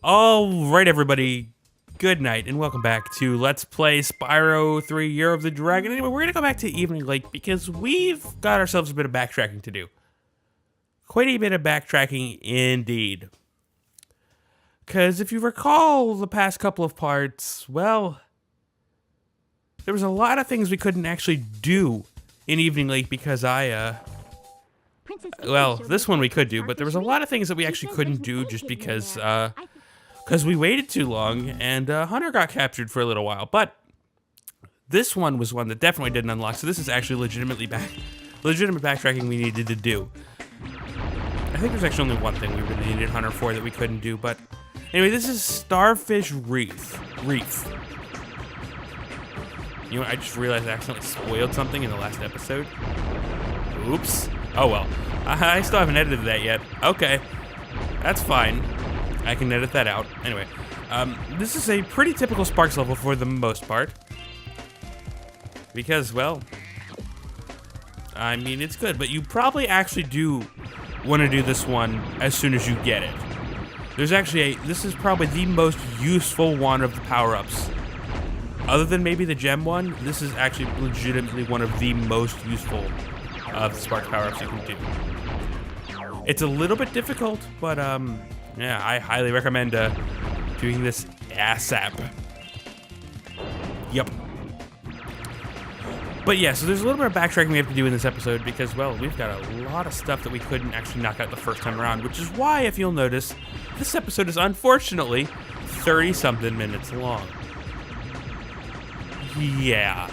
Alright everybody, good night and welcome back to Let's Play Spyro 3 Year of the Dragon. Anyway, we're gonna go back to Evening Lake because we've got ourselves a bit of backtracking to do. Quite a bit of backtracking indeed. Because if you recall the past couple of parts, well, there was a lot of things we couldn't actually do in Evening Lake because well, this one we could do, but there was a lot of things that we actually couldn't do just because we waited too long and Hunter got captured for a little while. But this one was one that definitely didn't unlock, so this is actually legitimate backtracking we needed to do. I think there's actually only one thing we really needed Hunter for that we couldn't do, but anyway, this is Starfish Reef. You know what, I just realized I accidentally spoiled something in the last episode. Oops. Oh well. I still haven't edited that yet. Okay. That's fine. I can edit that out. Anyway, this is a pretty typical Sparks level for the most part. Because, well, I mean, it's good, but you probably actually do want to do this one as soon as you get it. There's actually this is probably the most useful one of the power-ups. Other than maybe the gem one, this is actually legitimately one of the most useful of the Spark power-ups you can do. It's a little bit difficult, but yeah, I highly recommend doing this ASAP. Yep. But yeah, so there's a little bit of backtracking we have to do in this episode because, well, we've got a lot of stuff that we couldn't actually knock out the first time around, which is why, if you'll notice, this episode is unfortunately 30-something minutes long. Yeah.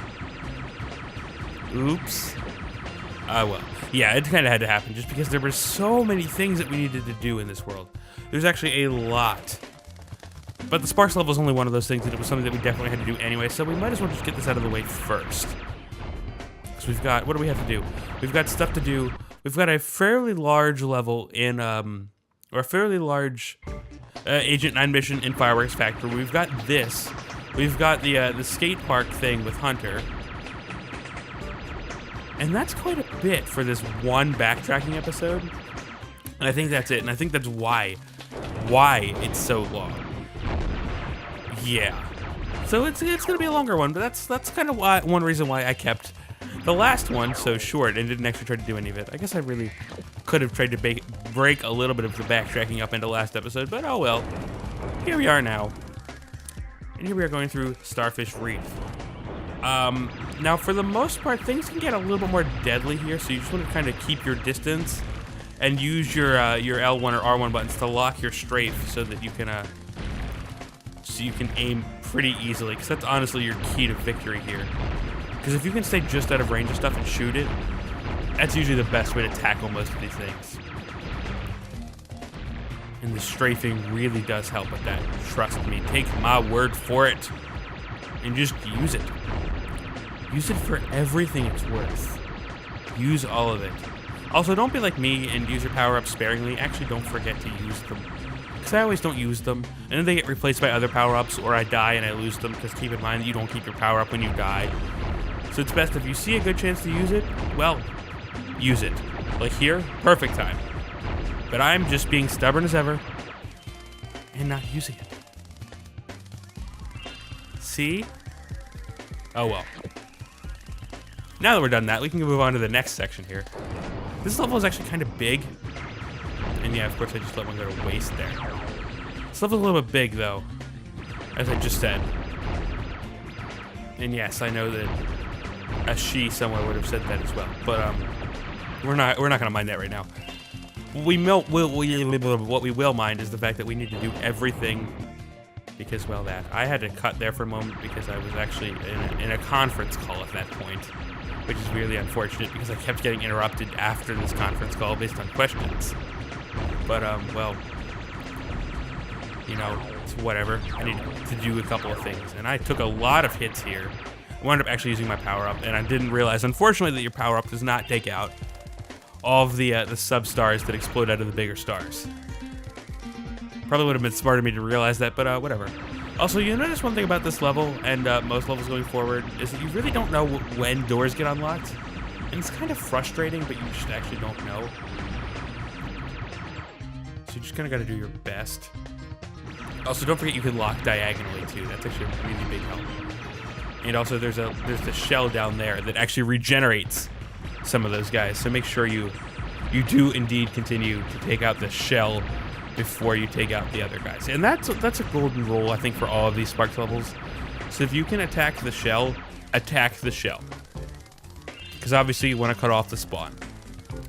Oops. Well, yeah, it kind of had to happen just because there were so many things that we needed to do in this world. There's actually a lot. But the Sparks level is only one of those things, and it was something that we definitely had to do anyway, so we might as well just get this out of the way first. So we've got, what do we have to do? We've got stuff to do. We've got a fairly large level in, or a fairly large Agent 9 mission in Fireworks Factory. We've got this. We've got the skate park thing with Hunter. And that's quite a bit for this one backtracking episode. And I think that's it. And I think that's why it's so long. Yeah. So it's gonna be a longer one, but that's kind of one reason why I kept the last one so short and didn't actually try to do any of it. I guess I really could have tried to break a little bit of the backtracking up into last episode, but oh well. Here we are now. And here we are going through Starfish Reef. Now for the most part, things can get a little bit more deadly here, so you just want to kind of keep your distance and use your L1 or R1 buttons to lock your strafe so that you can aim pretty easily, because that's honestly your key to victory here. Because if you can stay just out of range of stuff and shoot it, that's usually the best way to tackle most of these things. And the strafing really does help with that. Trust me, take my word for it. And just use it. Use it for everything it's worth. Use all of it. Also, don't be like me and use your power-ups sparingly. Actually, don't forget to use them. Because I always don't use them. And then they get replaced by other power-ups, or I die and I lose them. Because keep in mind that you don't keep your power-up when you die. So it's best if you see a good chance to use it, well, use it. Like here, perfect time. But I'm just being stubborn as ever and not using it. See? Oh well. Now that we're done that, we can move on to the next section here. This level is actually kind of big. And yeah, of course I just let one go to waste there. This level's a little bit big though, as I just said. And yes, I know that a she somewhere would have said that as well. But we're not gonna mind that right now. What we will mind is the fact that we need to do everything because, well, I had to cut there for a moment because I was actually in a conference call at that point, which is really unfortunate because I kept getting interrupted after this conference call based on questions. But, well, you know, it's whatever. I need to do a couple of things, and I took a lot of hits here. I wound up actually using my power-up, and I didn't realize, unfortunately, that your power-up does not take out all of the sub-stars that explode out of the bigger stars. Probably would have been smart of me to realize that, but whatever. Also, you notice one thing about this level, and most levels going forward, is that you really don't know when doors get unlocked. And it's kind of frustrating, but you just actually don't know. So you just kind of got to do your best. Also, don't forget you can lock diagonally too. That's actually a really big help. And also, there's the shell down there that actually regenerates some of those guys. So make sure you do indeed continue to take out the shell before you take out the other guys. And that's a golden rule, I think, for all of these Sparks levels. So if you can attack the shell, attack the shell. Because obviously you want to cut off the spawn.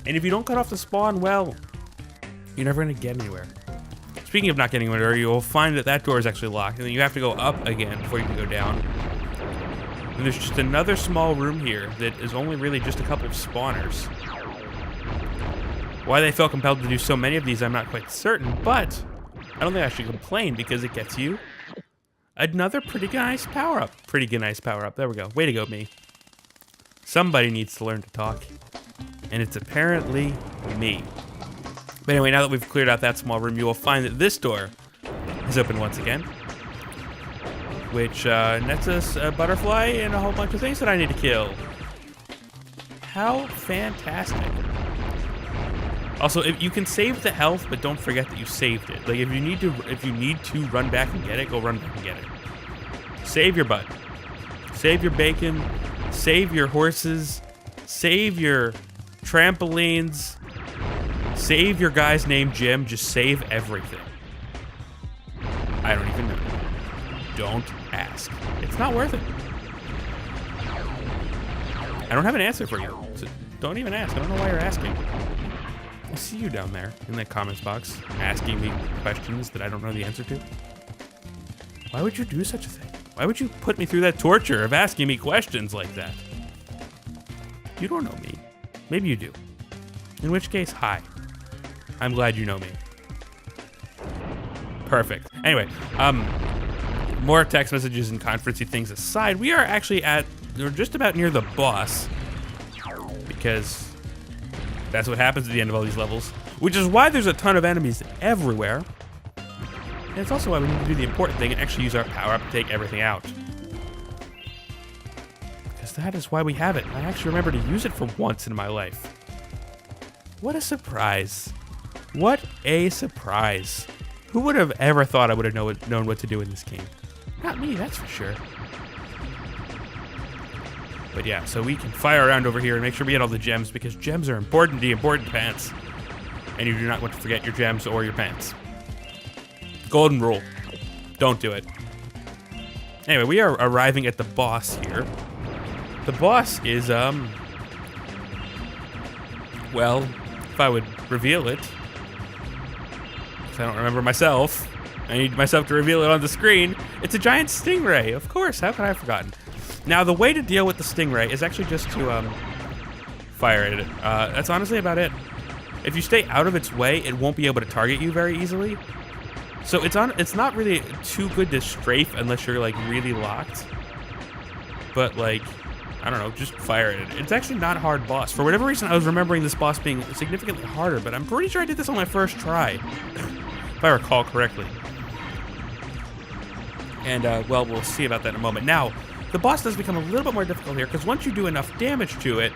And if you don't cut off the spawn, well, you're never going to get anywhere. Speaking of not getting anywhere, you'll find that door is actually locked, and then you have to go up again before you can go down. And there's just another small room here that is only really just a couple of spawners. Why they felt compelled to do so many of these, I'm not quite certain, but I don't think I should complain because it gets you another pretty nice power-up. Pretty good nice power-up. There we go. Way to go, me. Somebody needs to learn to talk, and it's apparently me. But anyway, now that we've cleared out that small room, you will find that this door is open once again, which nets us a butterfly and a whole bunch of things that I need to kill. How fantastic. Also, if you can save the health, but don't forget that you saved it. Like if you need to run back and get it, go run back and get it. Save your butt. Save your bacon. Save your horses. Save your trampolines. Save your guy's name Jim. Just save everything. I don't even know. Don't ask. It's not worth it. I don't have an answer for you. So don't even ask. I don't know why you're asking. I see you down there in the comments box asking me questions that I don't know the answer to. Why would you do such a thing? Why would you put me through that torture of asking me questions like that? You don't know me. Maybe you do. In which case, hi. I'm glad you know me. Perfect. Anyway, more text messages and conferencey things aside, we're just about near the boss, because that's what happens at the end of all these levels, which is why there's a ton of enemies everywhere. And it's also why we need to do the important thing and actually use our power-up to take everything out. Because that is why we have it. I actually remember to use it for once in my life. What a surprise. What a surprise. Who would have ever thought I would have known what to do in this game? Not me, that's for sure. But yeah, so we can fire around over here and make sure we get all the gems, because gems are important to important pants. And you do not want to forget your gems or your pants. Golden rule. Don't do it. Anyway, we are arriving at the boss here. The boss is, well, if I would reveal it, because I don't remember myself, I need myself to reveal it on the screen. It's a giant stingray, of course. How could I have forgotten? Now, the way to deal with the stingray is actually just to fire at it. That's honestly about it. If you stay out of its way, it won't be able to target you very easily. So it's not really too good to strafe unless you're like really locked. But like, I don't know, just fire at it. It's actually not a hard boss. For whatever reason, I was remembering this boss being significantly harder, but I'm pretty sure I did this on my first try, if I recall correctly. And well, we'll see about that in a moment. Now, the boss does become a little bit more difficult here, because once you do enough damage to it,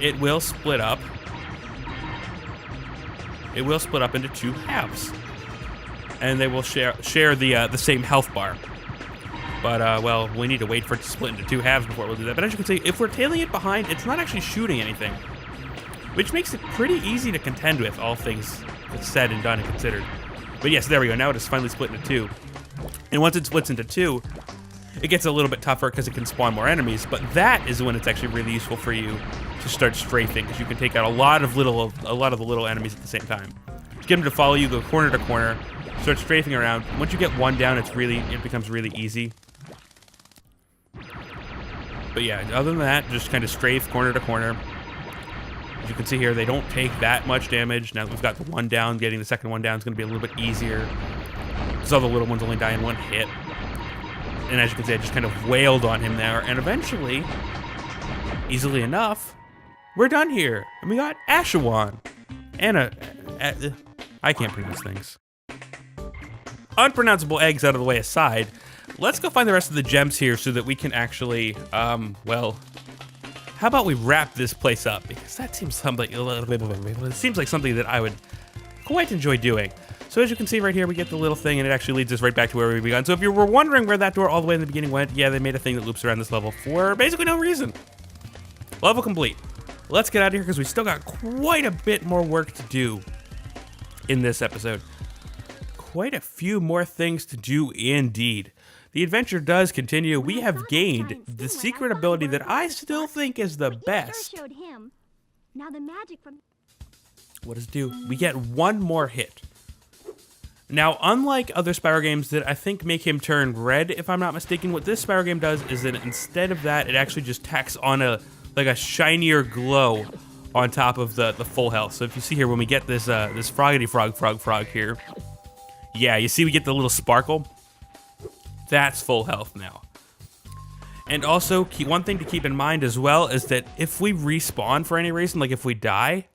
it will split up. It will split up into two halves, and they will share the same health bar. But well, we need to wait for it to split into two halves before we'll do that. But as you can see, if we're tailing it behind, it's not actually shooting anything, which makes it pretty easy to contend with, all things said and done and considered. But yes, there we go. Now it is finally split into two, and once it splits into two, it gets a little bit tougher because it can spawn more enemies, but that is when it's actually really useful for you to start strafing, because you can take out a lot of the little enemies at the same time. Just get them to follow you, go corner to corner, start strafing around. Once you get one down, it becomes really easy. But yeah, other than that, just kind of strafe corner to corner. As you can see here, they don't take that much damage. Now that we've got the one down, getting the second one down is going to be a little bit easier, because all the little ones only die in one hit. And as you can see, I just kind of wailed on him there, and eventually, easily enough, we're done here. And we got Ashawan. And I can't pronounce things. Unpronounceable eggs out of the way aside, let's go find the rest of the gems here so that we can actually, well, how about we wrap this place up? Because that seems something, it seems like something that I would quite enjoy doing. So as you can see right here, we get the little thing, and it actually leads us right back to where we began. So if you were wondering where that door all the way in the beginning went, yeah, they made a thing that loops around this level for basically no reason. Level complete. Let's get out of here because we still got quite a bit more work to do in this episode. Quite a few more things to do indeed. The adventure does continue. We have gained the secret ability that I still think is the best. What does it do? We get one more hit. Now, unlike other Spyro games that I think make him turn red, if I'm not mistaken, what this Spyro game does is that instead of that, it actually just tacks on a shinier glow on top of the full health. So if you see here, when we get this this froggity frog here, yeah, you see we get the little sparkle. That's full health now. And also, one thing to keep in mind as well is that if we respawn for any reason, like if we die,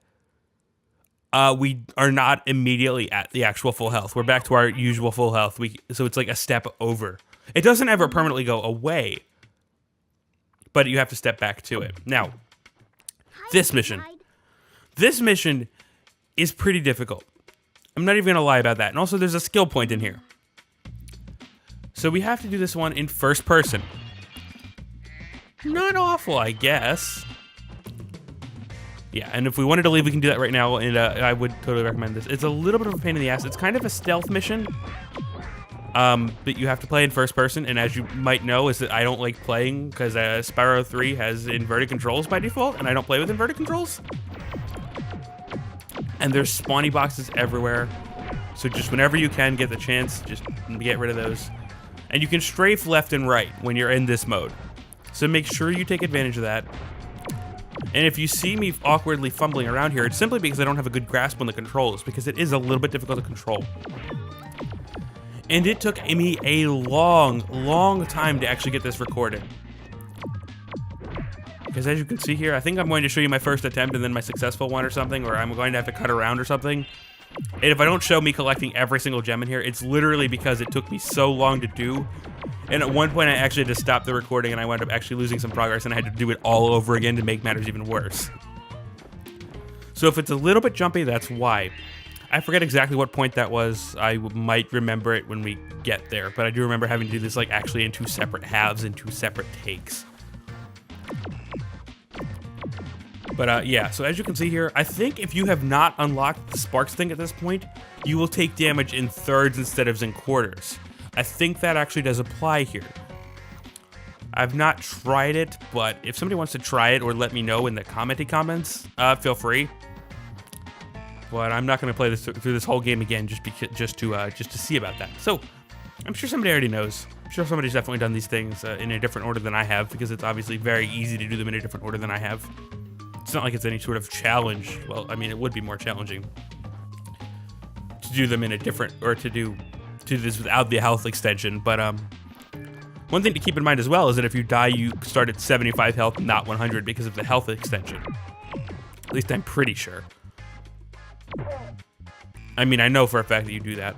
we are not immediately at the actual full health. We're back to our usual full health. So it's like a step over. It doesn't ever permanently go away, but you have to step back to it. Now, this mission is pretty difficult. I'm not even gonna lie about that. And also, there's a skill point in here. So we have to do this one in first person. Not awful, I guess. Yeah, and if we wanted to leave, we can do that right now, and I would totally recommend this. It's a little bit of a pain in the ass. It's kind of a stealth mission, but you have to play in first person, and as you might know, is that I don't like playing, because Spyro 3 has inverted controls by default, and I don't play with inverted controls. And there's spawny boxes everywhere, so just whenever you can get the chance, just get rid of those. And you can strafe left and right when you're in this mode. So make sure you take advantage of that. And if you see me awkwardly fumbling around here, it's simply because I don't have a good grasp on the controls, because it is a little bit difficult to control. And it took me a long time to actually get this recorded. Because as you can see here, I think I'm going to show you my first attempt and then my successful one or something, or I'm going to have to cut around or something. And if I don't show me collecting every single gem in here, it's literally because it took me so long to do. And at one point, I actually had to stop the recording, and I wound up actually losing some progress, and I had to do it all over again to make matters even worse. So if it's a little bit jumpy, that's why. I forget exactly what point that was. I might remember it when we get there, but I do remember having to do this like actually in 2 separate halves and 2 separate takes. But yeah, so as you can see here, I think if you have not unlocked the sparks thing at this point, you will take damage in thirds instead of in quarters. I think that actually does apply here. I've not tried it, but if somebody wants to try it or let me know in the comments, feel free. But I'm not going to play this through this whole game again just to see about that. So I'm sure somebody already knows. I'm sure somebody's definitely done these things in a different order than I have, because it's obviously very easy to do them in a different order than I have. It's not like it's any sort of challenge. Well, I mean, it would be more challenging to do them in a different, or to do this without the health extension. But one thing to keep in mind as well is that if you die, you start at 75 health, not 100, because of the health extension. At least I'm pretty sure. I mean, I know for a fact that you do that.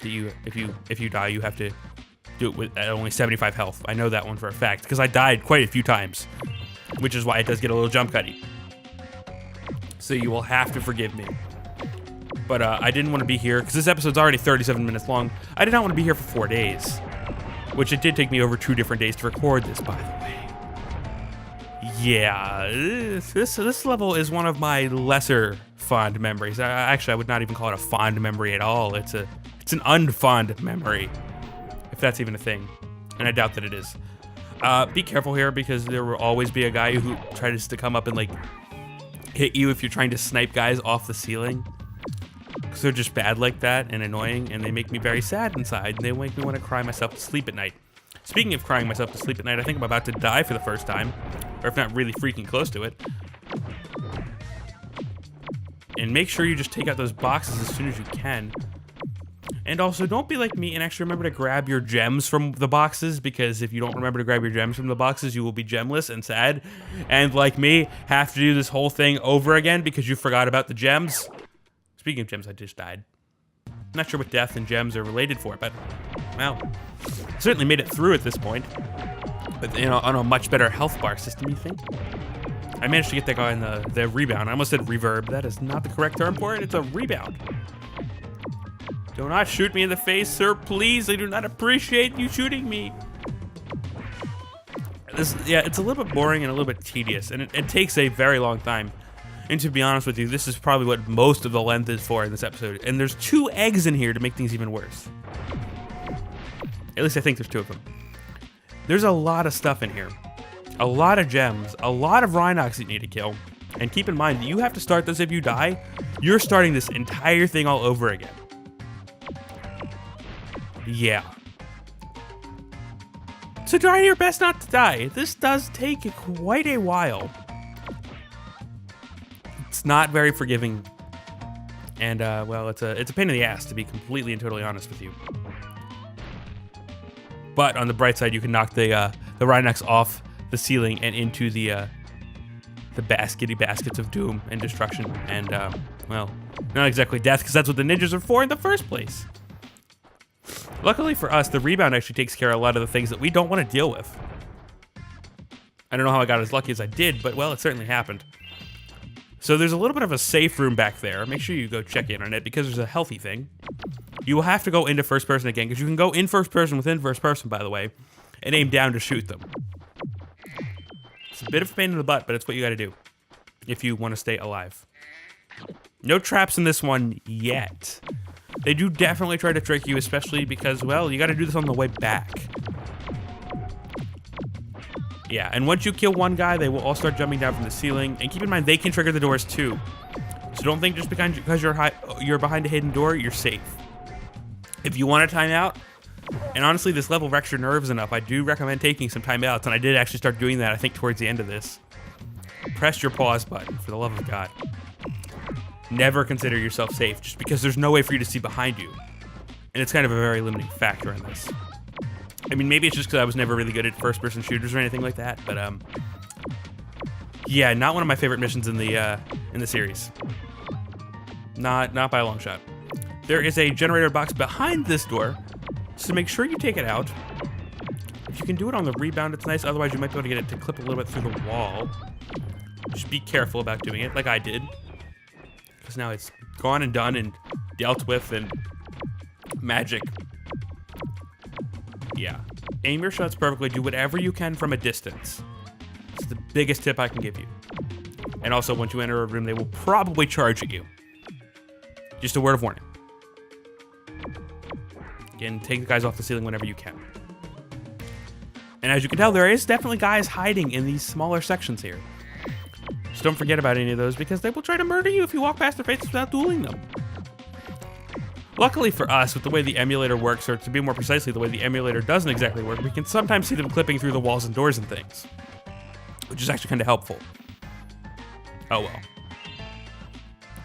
That if you die, you have to do it with at only 75 health. I know that one for a fact, because I died quite a few times. Which is why it does get a little jump cutty. So you will have to forgive me. But I didn't want to be here, because this episode's already 37 minutes long. I did not want to be here for 4 days. Which it did take me over 2 different days to record this, by the way. Yeah, this level is one of my lesser fond memories. Actually, I would not even call it a fond memory at all. It's an unfond memory, if that's even a thing. And I doubt that it is. Be careful here, because there will always be a guy who tries to come up and like hit you if you're trying to snipe guys off the ceiling. Because they're just bad like that and annoying, and they make me very sad inside, and they make me want to cry myself to sleep at night. Speaking of crying myself to sleep at night, I think I'm about to die for the first time, or if not really freaking close to it. And make sure you just take out those boxes as soon as you can. And also, don't be like me and actually remember to grab your gems from the boxes, because if you don't remember to grab your gems from the boxes, you will be gemless and sad. And like me, have to do this whole thing over again because you forgot about the gems. Speaking of gems, I just died. Not sure what death and gems are related for, but, well, certainly made it through at this point. But, you know, on a much better health bar system, you think? I managed to get that guy in the rebound. I almost said reverb. That is not the correct term for it. It's a rebound. Do not shoot me in the face, sir, please. I do not appreciate you shooting me. Yeah, it's a little bit boring and a little bit tedious, and it takes a very long time. And to be honest with you, this is probably what most of the length is for in this episode. And there's 2 eggs in here to make things even worse. At least I think there's 2 of them. There's a lot of stuff in here. A lot of gems, a lot of Rhinox that you need to kill. And keep in mind that you have to start this. If you die, you're starting this entire thing all over again. Yeah. So try your best not to die. This does take quite a while. It's not very forgiving. And, well, it's a pain in the ass, to be completely and totally honest with you. But on the bright side, you can knock the Rhinox off the ceiling and into the baskets of doom and destruction. And, well, not exactly death, because that's what the ninjas are for in the first place. Luckily for us, the rebound actually takes care of a lot of the things that we don't want to deal with. I don't know how I got as lucky as I did, but, well, it certainly happened. So there's a little bit of a safe room back there. Make sure you go check in on it, because there's a healthy thing. You will have to go into first person again, because you can go in first person within first person, by the way, and aim down to shoot them. It's a bit of a pain in the butt, but it's what you got to do if you want to stay alive. No traps in this one yet. They do definitely try to trick you, especially because, well, you got to do this on the way back. Yeah, and once you kill one guy, they will all start jumping down from the ceiling. And keep in mind, they can trigger the doors too. So don't think just because you're behind a hidden door, you're safe. If you want a timeout, and honestly, this level wrecks your nerves enough, I do recommend taking some timeouts, and I did actually start doing that, I think, towards the end of this. Press your pause button, for the love of God. Never consider yourself safe, just because there's no way for you to see behind you. And it's kind of a very limiting factor in this. I mean, maybe it's just because I was never really good at first-person shooters or anything like that, but, yeah, not one of my favorite missions in the series. Not by a long shot. There is a generator box behind this door, so make sure you take it out. If you can do it on the rebound, it's nice. Otherwise, you might be able to get it to clip a little bit through the wall. Just be careful about doing it, like I did. Because now it's gone and done and dealt with and magic. Yeah. Aim your shots perfectly. Do whatever you can from a distance. It's the biggest tip I can give you. And also, once you enter a room, they will probably charge at you. Just a word of warning. Again, take the guys off the ceiling whenever you can. And as you can tell, there is definitely guys hiding in these smaller sections here. Just don't forget about any of those, because they will try to murder you if you walk past their faces without dueling them. Luckily for us, with the way the emulator works, or to be more precisely, the way the emulator doesn't exactly work, we can sometimes see them clipping through the walls and doors and things. Which is actually kind of helpful. Oh well.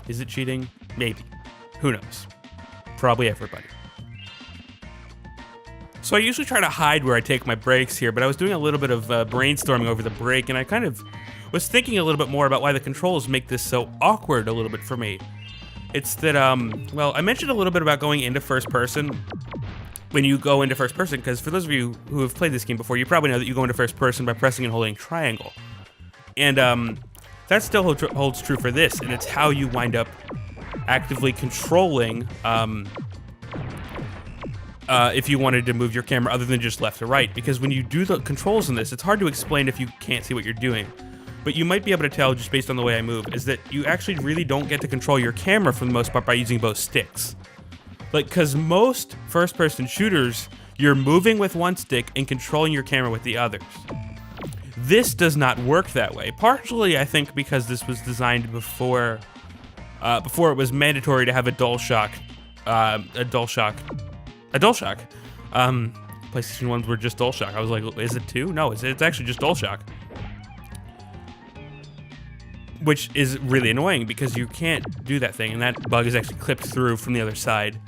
Is it cheating? Maybe. Who knows? Probably everybody. So I usually try to hide where I take my breaks here, but I was doing a little bit of brainstorming over the break, and I kind of was thinking a little bit more about why the controls make this so awkward a little bit for me. It's that, well, I mentioned a little bit about going into first person when you go into first person, because for those of you who have played this game before, you probably know that you go into first person by pressing and holding triangle. And that still holds true for this, and it's how you wind up actively controlling if you wanted to move your camera other than just left to right, because when you do the controls in this, it's hard to explain if you can't see what you're doing. But you might be able to tell just based on the way I move, is that you actually really don't get to control your camera for the most part by using both sticks. Like, because most first-person shooters, you're moving with one stick and controlling your camera with the others. This does not work that way. Partially, I think, because this was designed before it was mandatory to have a DualShock. PlayStation 1s were just DualShock. I was like, is it 2? No, it's actually just DualShock. Which is really annoying because you can't do that thing, and that bug is actually clipped through from the other side.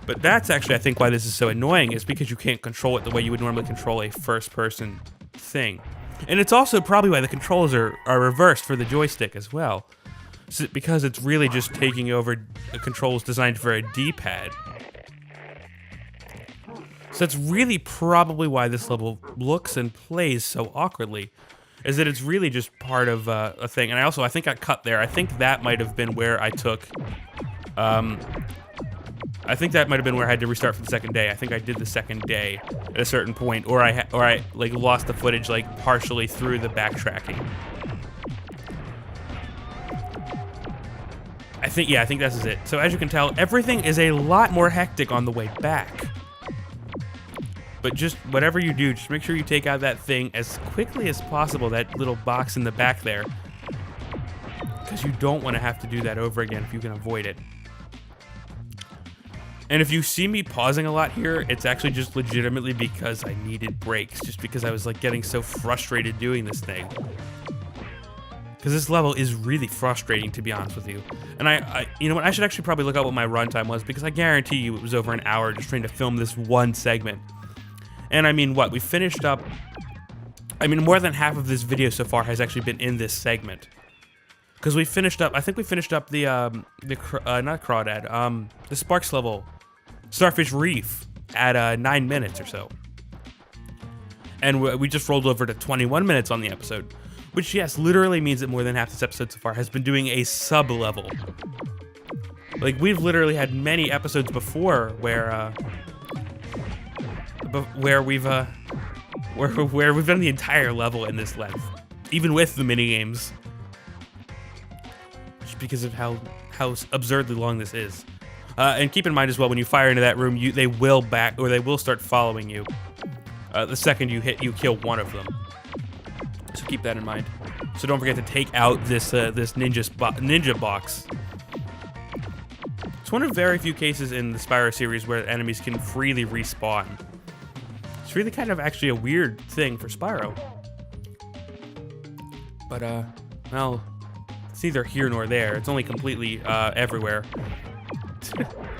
But that's actually, I think, why this is so annoying, is because you can't control it the way you would normally control a first-person thing. And it's also probably why the controls are reversed for the joystick as well. So, because it's really just taking over the controls designed for a D-pad. So that's really probably why this level looks and plays so awkwardly, is that it's really just part of a thing. And I think I cut there. I think that might have been where I took, I I think that might have been where I had to restart for the second day. I think I did the second day at a certain point, or I like lost the footage like partially through the backtracking. I think this is it. So as you can tell, everything is a lot more hectic on the way back. But just whatever you do, just make sure you take out that thing as quickly as possible, that little box in the back there. Because you don't want to have to do that over again if you can avoid it. And if you see me pausing a lot here, it's actually just legitimately because I needed breaks. Just because I was like getting so frustrated doing this thing. Because this level is really frustrating, to be honest with you. And you know what, I should actually probably look up what my runtime was, because I guarantee you it was over an hour just trying to film this one segment. And I mean, what, we finished up, I mean, more than half of this video so far has actually been in this segment. Because we finished up, I think we finished up not Crawdad, the Sparks level, Starfish Reef, at 9 minutes or so. And we just rolled over to 21 minutes on the episode. Which, yes, literally means that more than half this episode so far has been doing a sub-level. Like, we've literally had many episodes before where we've done the entire level in this length, even with the minigames. Just because of how absurdly long this is. And keep in mind as well, when you fire into that room, they will start following you. The second you kill one of them. So keep that in mind. So don't forget to take out this ninja box. It's one of very few cases in the Spyro series where enemies can freely respawn. It's really kind of actually a weird thing for Spyro. But well, it's neither here nor there. It's only completely everywhere.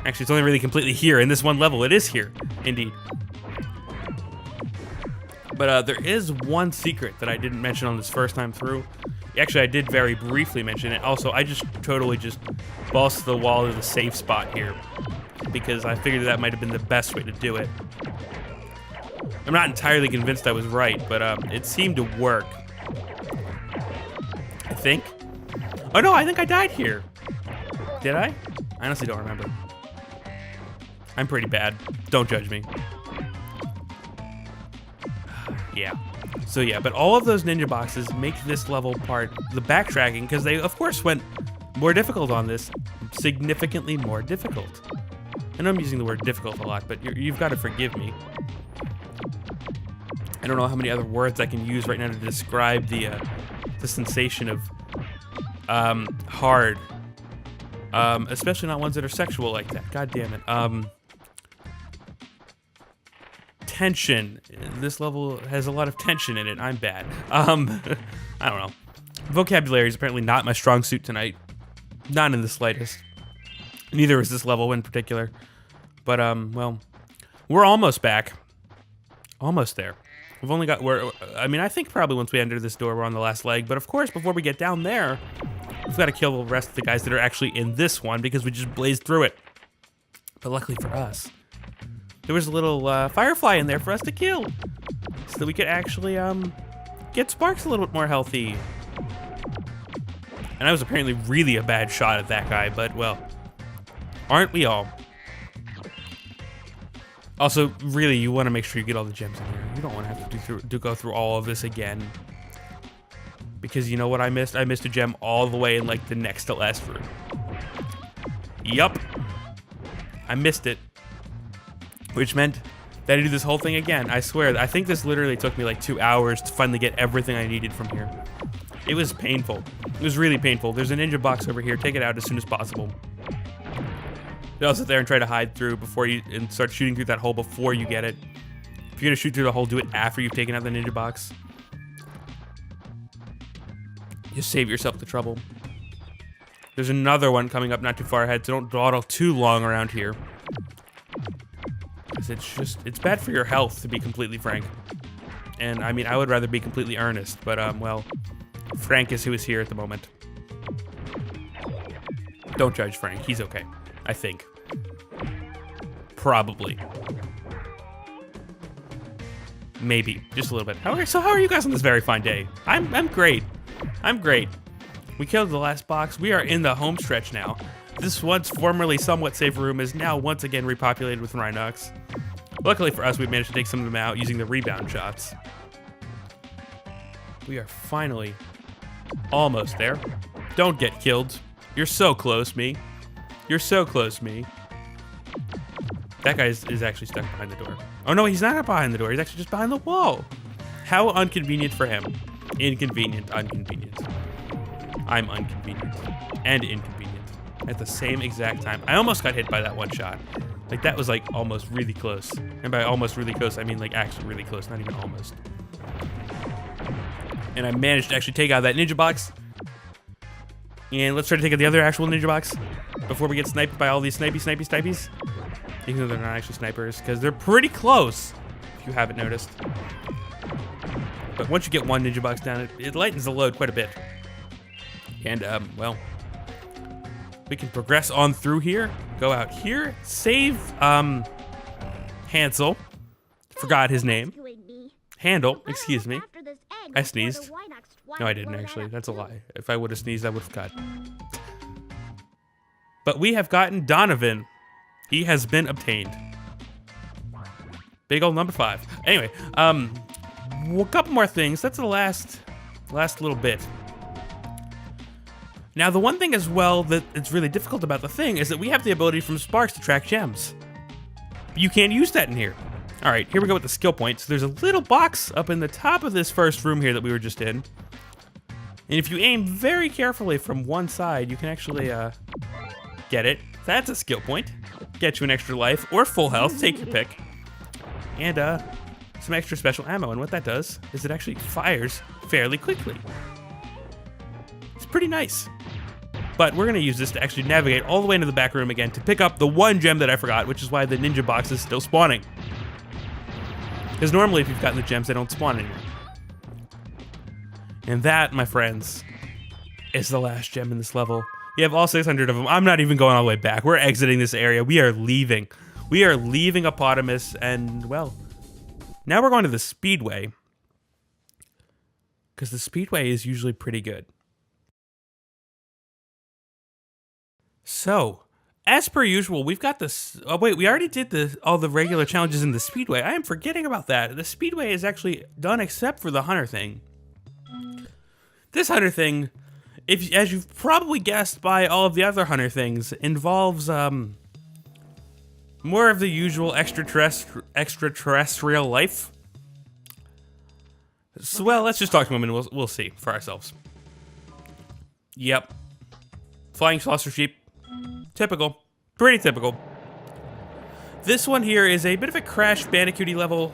Actually, it's only really completely here in this one level. It is here, indeed. But there is one secret that I didn't mention on this first time through. Actually, I did very briefly mention it. Also, I just totally bossed the wall to the safe spot here, because I figured that might have been the best way to do it. I'm not entirely convinced I was right, but it seemed to work. I think. Oh no, I think I died here. Did I? I honestly don't remember. I'm pretty bad. Don't judge me. Yeah. So yeah, but all of those ninja boxes make this level part the backtracking, because they of course went more difficult on this, significantly more difficult. I know I'm using the word difficult a lot, but you've got to forgive me. I don't know how many other words I can use right now to describe the sensation of hard, especially not ones that are sexual like that. God damn it. Tension. This level has a lot of tension in it. I'm bad. I don't know. Vocabulary is apparently not my strong suit tonight. Not in the slightest. Neither is this level in particular. But, well, we're almost back. Almost there. We've only got, I mean, I think probably once we enter this door, we're on the last leg. But of course, before we get down there, we've got to kill the rest of the guys that are actually in this one, because we just blazed through it. But luckily for us, there was a little firefly in there for us to kill, so that we could actually get Sparks a little bit more healthy. And I was apparently really a bad shot at that guy, but well, aren't we all? Also, really, you want to make sure you get all the gems in here. You don't want to have to go through all of this again, because you know what I missed? I missed a gem all the way in like the next to last room. Yup, I missed it. Which meant that I had to do this whole thing again. I swear, I think this literally took me like 2 hours to finally get everything I needed from here. It was painful. It was really painful. There's a ninja box over here. Take it out as soon as possible. I'll sit there and try to hide through and start shooting through that hole before you get it. If you're gonna shoot through the hole, do it after you've taken out the ninja box. Just save yourself the trouble. There's another one coming up not too far ahead, so don't dawdle too long around here. It's bad for your health, to be completely frank. And I mean, I would rather be completely earnest, but well, Frank is who is here at the moment. Don't judge Frank, he's okay, I think. Probably. Maybe, just a little bit. So how are you guys on this very fine day? I'm great. I'm great. We killed the last box. We are in the home stretch now. This once formerly somewhat safe room is now once again repopulated with Rhinox. Luckily for us, we managed to take some of them out using the rebound shots. We are finally almost there. Don't get killed. You're so close, me. You're so close, me. That guy is actually stuck behind the door. Oh no, he's not behind the door. He's actually just behind the wall. How inconvenient for him. Inconvenient, inconvenient. I'm inconvenient and inconvenient at the same exact time. I almost got hit by that one shot. Like, that was like almost really close. And by almost really close, I mean like actually really close, not even almost. And I managed to actually take out that ninja box. And let's try to take out the other actual ninja box before we get sniped by all these snipies. Even though they're not actually snipers, because they're pretty close, if you haven't noticed. But once you get one ninja box down, it lightens the load quite a bit. And, well, we can progress on through here, go out here, save, Hansel. Forgot his name. Handle, excuse me. I sneezed. No, I didn't actually. That's a lie. If I would have sneezed, I would have got. But we have gotten Donovan. He has been obtained. Big old number 5. Anyway, a couple more things. That's the last little bit. Now, the one thing as well that it's really difficult about the thing is that we have the ability from sparks to track gems. But you can't use that in here. All right, here we go with the skill points. There's a little box up in the top of this first room here that we were just in. And if you aim very carefully from one side, you can actually get it. That's a skill point. Get you an extra life or full health, take your pick. And some extra special ammo. And what that does is it actually fires fairly quickly. It's pretty nice. But we're gonna use this to actually navigate all the way into the back room again to pick up the one gem that I forgot, which is why the ninja box is still spawning. Because normally if you've gotten the gems, they don't spawn anymore. And that, my friends, is the last gem in this level. We have all 600 of them. I'm not even going all the way back. We're exiting this area. We are leaving. We are leaving Apotamus, and, well, now we're going to the Speedway. Because the Speedway is usually pretty good. So, as per usual, we've got this... Oh, wait, we already did all the regular challenges in the Speedway. I am forgetting about that. The Speedway is actually done except for the Hunter thing. This Hunter thing... as you've probably guessed by all of the other Hunter things, involves more of the usual extraterrestrial life. So, well, let's just talk to him and we'll see for ourselves. Yep. Flying saucer sheep. Typical. Pretty typical. This one here is a bit of a Crash Bandicoot-y level.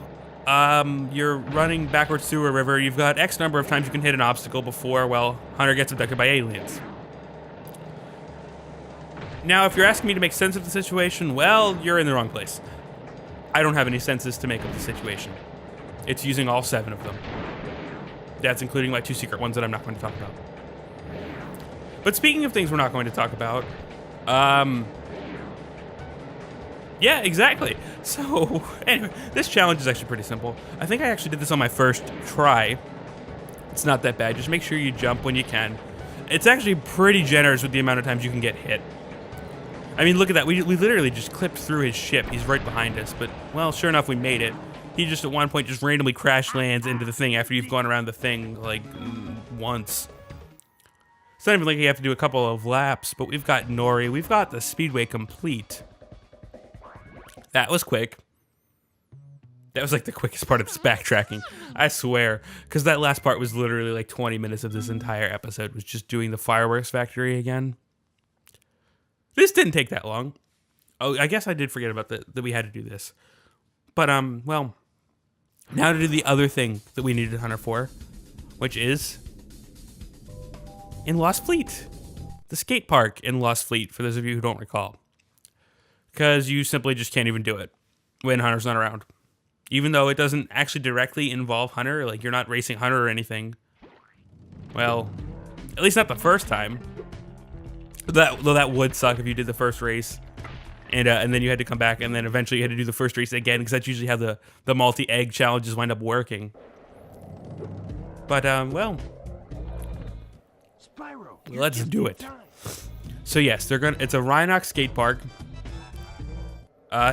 You're running backwards through a river. You've got X number of times you can hit an obstacle before, well, Hunter gets abducted by aliens. Now, if you're asking me to make sense of the situation, well, you're in the wrong place. I don't have any senses to make of the situation. It's using all 7 of them. That's including my 2 secret ones that I'm not going to talk about. But speaking of things we're not going to talk about, yeah, exactly. So, anyway, this challenge is actually pretty simple. I think I actually did this on my first try. It's not that bad. Just make sure you jump when you can. It's actually pretty generous with the amount of times you can get hit. I mean, look at that. We literally just clipped through his ship. He's right behind us. But, well, sure enough, we made it. He just at one point just randomly crash lands into the thing after you've gone around the thing, like, once. It's not even like you have to do a couple of laps, but we've got Nori. We've got the Speedway complete. That was quick. That was like the quickest part of this backtracking, I swear. Because that last part was literally like 20 minutes of this entire episode was just doing the fireworks factory again. This didn't take that long. Oh, I guess I did forget about that we had to do this. But, well, now to do the other thing that we needed Hunter for, which is in Lost Fleet. The skate park in Lost Fleet, for those of you who don't recall. Because you simply just can't even do it when Hunter's not around. Even though it doesn't actually directly involve Hunter, like you're not racing Hunter or anything. Well, at least not the first time. Though that would suck if you did the first race. And then you had to come back and then eventually you had to do the first race again because that's usually how the multi-egg challenges wind up working. But, well, Spyro, let's do it. So yes, it's a Rhinox skate park.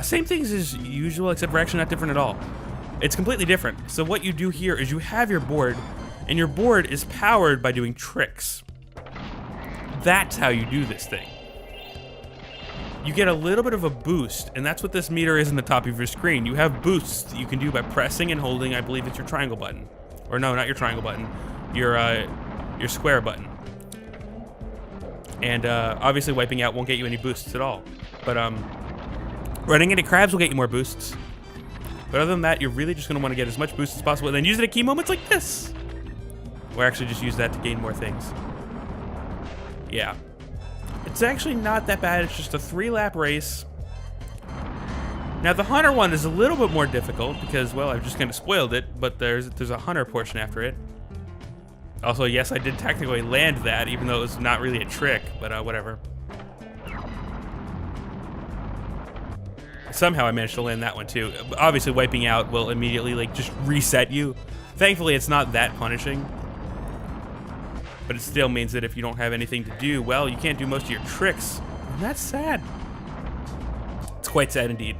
Same things as usual, except for actually not different at all. It's completely different. So what you do here is you have your board, and your board is powered by doing tricks. That's how you do this thing. You get a little bit of a boost, and that's what this meter is in the top of your screen. You have boosts that you can do by pressing and holding, I believe it's your triangle button. Or no, not your triangle button, your square button. And obviously wiping out won't get you any boosts at all. But running into crabs will get you more boosts. But other than that, you're really just going to want to get as much boost as possible and then use it at key moments like this. Or actually just use that to gain more things. Yeah. It's actually not that bad. It's just a 3-lap race. Now the hunter one is a little bit more difficult because, well, I've just kind of spoiled it, but there's a hunter portion after it. Also, yes, I did technically land that, even though it was not really a trick, but whatever. Somehow I managed to land that one too. Obviously, wiping out will immediately, like, just reset you. Thankfully, it's not that punishing. But it still means that if you don't have anything to do, well, you can't do most of your tricks. And that's sad. It's quite sad indeed.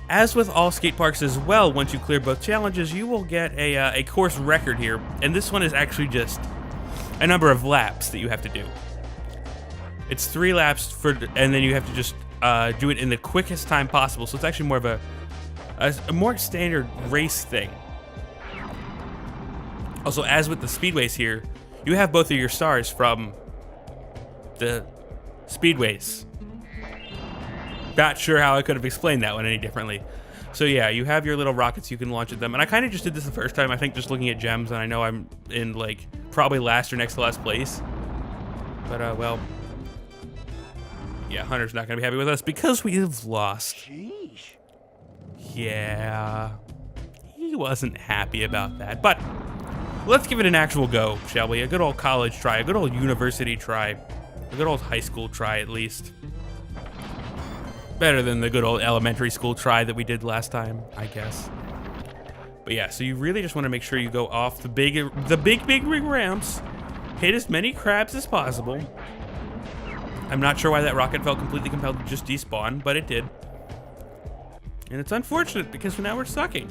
As with all skate parks as well, once you clear both challenges, you will get a course record here. And this one is actually just a number of laps that you have to do. It's 3 laps, and then you have to just do it in the quickest time possible. So it's actually more of a more standard race thing. Also, as with the speedways here, you have both of your stars from the speedways. Not sure how I could have explained that one any differently. So yeah, you have your little rockets you can launch at them. And I kind of just did this the first time, I think, just looking at gems, and I know I'm in, like, probably last or next to last place. But, well, yeah, Hunter's not going to be happy with us because we have lost. Sheesh. Yeah, he wasn't happy about that. But let's give it an actual go, shall we? A good old college try, a good old university try, a good old high school try at least. Better than the good old elementary school try that we did last time, I guess. But yeah, so you really just want to make sure you go off the big ramps, hit as many crabs as possible. I'm not sure why that rocket felt completely compelled to just despawn, but it did. And it's unfortunate because now we're sucking.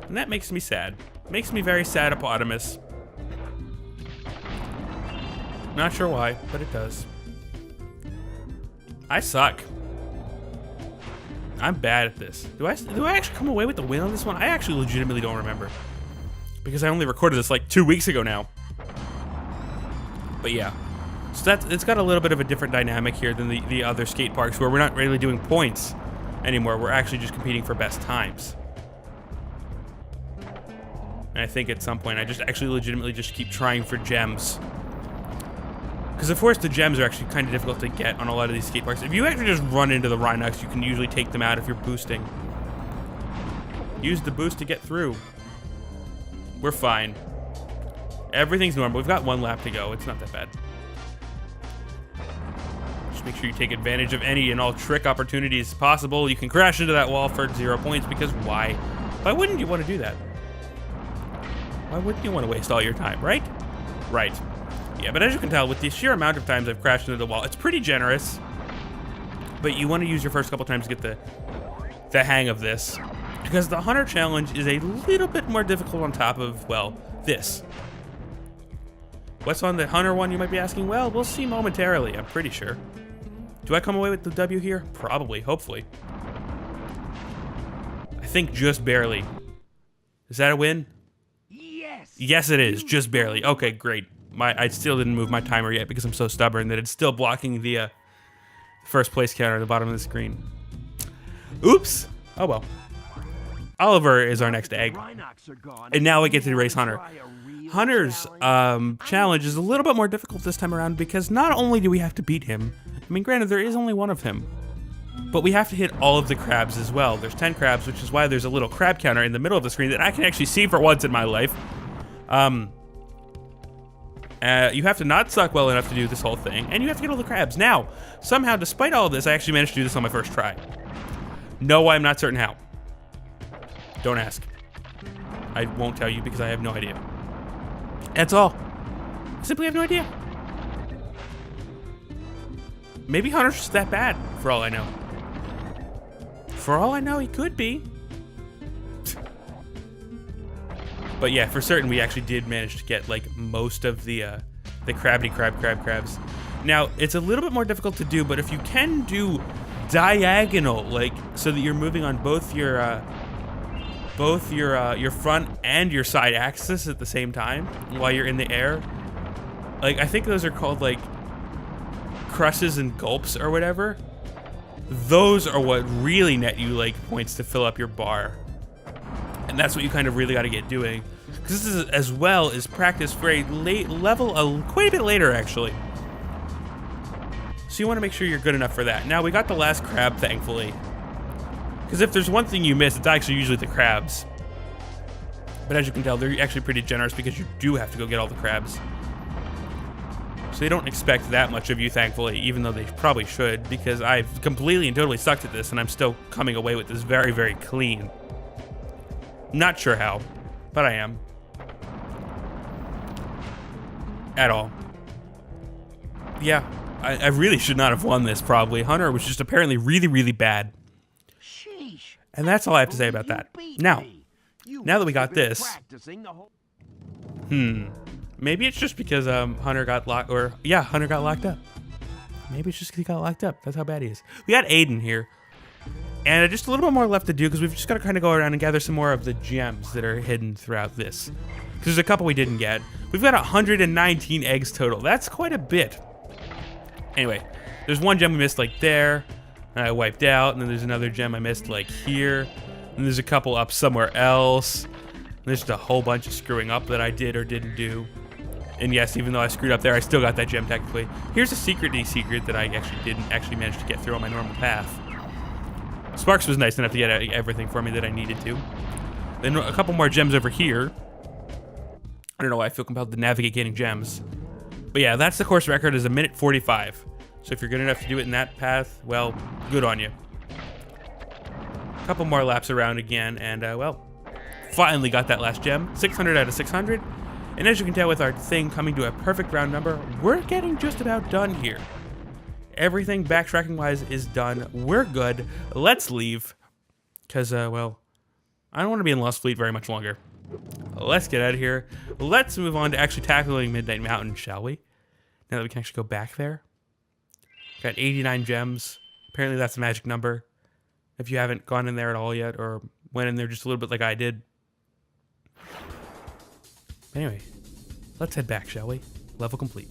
And that makes me sad. Makes me very sad, Hippopotamus. Not sure why, but it does. I suck. I'm bad at this. Do I actually come away with the win on this one? I actually legitimately don't remember. Because I only recorded this like 2 weeks ago now. But yeah. So it's got a little bit of a different dynamic here than the other skate parks where we're not really doing points anymore. We're actually just competing for best times. And I think at some point I just actually legitimately just keep trying for gems. Because of course the gems are actually kind of difficult to get on a lot of these skate parks. If you actually just run into the Rhinox, you can usually take them out if you're boosting. Use the boost to get through. We're fine. Everything's normal. We've got 1 lap to go. It's not that bad. Just make sure you take advantage of any and all trick opportunities possible. You can crash into that wall for 0 points because why? Why wouldn't you want to do that? Why wouldn't you want to waste all your time, right? Right. Yeah, but as you can tell, with the sheer amount of times I've crashed into the wall, it's pretty generous. But you want to use your first couple times to get the hang of this. Because the Hunter Challenge is a little bit more difficult on top of, well, this. What's on the Hunter one, you might be asking? Well, we'll see momentarily, I'm pretty sure. Do I come away with the W here? Probably, hopefully. I think just barely. Is that a win? Yes. Yes, it is, just barely. Okay, great. I still didn't move my timer yet because I'm so stubborn that it's still blocking the first place counter at the bottom of the screen. Oops. Oh well. Oliver is our next egg. And now we get to race Hunter. Hunter's challenge is a little bit more difficult this time around because not only do we have to beat him, I mean, granted, there is only one of him, but we have to hit all of the crabs as well. There's 10 crabs, which is why there's a little crab counter in the middle of the screen that I can actually see for once in my life. You have to not suck well enough to do this whole thing, and you have to get all the crabs. Now, somehow, despite all of this, I actually managed to do this on my first try. No, I'm not certain how. Don't ask. I won't tell you because I have no idea. That's all. I simply have no idea. Maybe Hunter's just that bad, for all I know. For all I know, he could be. But yeah, for certain, we actually did manage to get like most of the Krabby crabs. Now, it's a little bit more difficult to do, but if you can do diagonal, like so that you're moving on both your front and your side axis at the same time while you're in the air, like I think those are called like crushes and gulps or whatever. Those are what really net you like points to fill up your bar. And that's what you kind of really got to get doing. Because this is as well as practice for a late level, quite a bit later actually. So you want to make sure you're good enough for that. Now we got the last crab, thankfully. Because if there's one thing you miss, it's actually usually the crabs. But as you can tell, they're actually pretty generous because you do have to go get all the crabs. So they don't expect that much of you, thankfully, even though they probably should, because I've completely and totally sucked at this, and I'm still coming away with this very, very clean. Not sure how, but I am. At all. Yeah, I really should not have won this, probably. Hunter was just apparently really, really bad. And that's all I have to say about that. Now that we got this... Maybe it's just because Hunter got locked, Hunter got locked up. Maybe it's just because he got locked up. That's how bad he is. We got Aiden here. And just a little bit more left to do because we've just got to kind of go around and gather some more of the gems that are hidden throughout this. Because there's a couple we didn't get. We've got 119 eggs total. That's quite a bit. Anyway, there's one gem we missed like there. And I wiped out. And then there's another gem I missed like here. And there's a couple up somewhere else. And there's just a whole bunch of screwing up that I did or didn't do. And yes, even though I screwed up there, I still got that gem technically. Here's a secret that I actually didn't manage to get through on my normal path. Sparks was nice enough to get everything for me that I needed to. Then a couple more gems over here. I don't know why I feel compelled to navigate getting gems. But yeah, that's the course record, is 1:45. So if you're good enough to do it in that path, well, good on you. A couple more laps around again, and well, finally got that last gem. 600 out of 600. And as you can tell with our thing coming to a perfect round number, we're getting just about done here. Everything backtracking-wise is done. We're good. Let's leave. Because, well, I don't want to be in Lost Fleet very much longer. Let's get out of here. Let's move on to actually tackling Midnight Mountain, shall we? Now that we can actually go back there. Got 89 gems. Apparently that's a magic number. If you haven't gone in there at all yet, or went in there just a little bit like I did. Anyway, let's head back, shall we? Level complete.